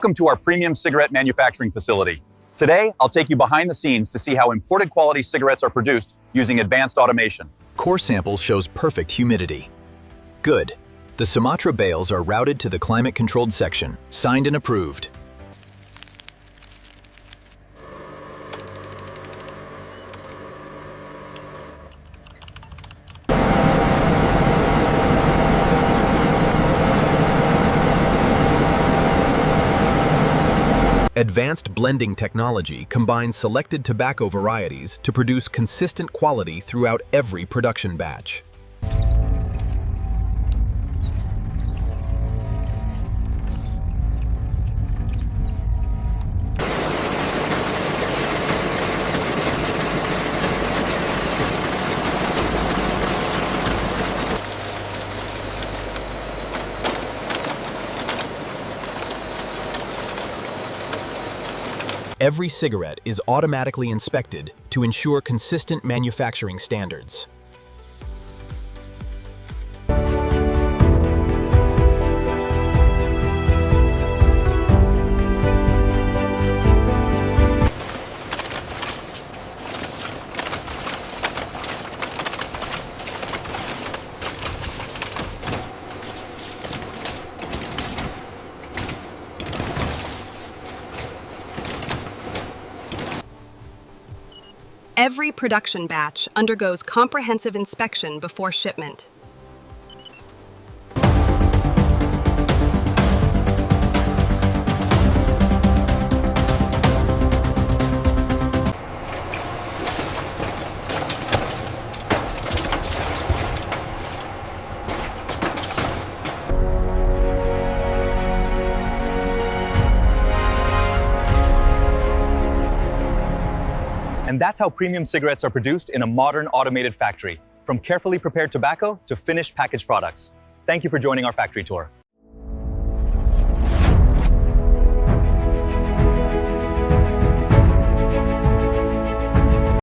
Welcome to our premium cigarette manufacturing facility. Today, I'll take you behind the scenes to see how imported quality cigarettes are produced using advanced automation. Core sample shows perfect humidity. Good. The Sumatra bales are routed to the climate-controlled section, signed and approved. Advanced blending technology combines selected tobacco varieties to produce consistent quality throughout every production batch. Every cigarette is automatically inspected to ensure consistent manufacturing standards. Every production batch undergoes comprehensive inspection before shipment. And that's how premium cigarettes are produced in a modern automated factory, from carefully prepared tobacco to finished packaged products. Thank you for joining our factory tour.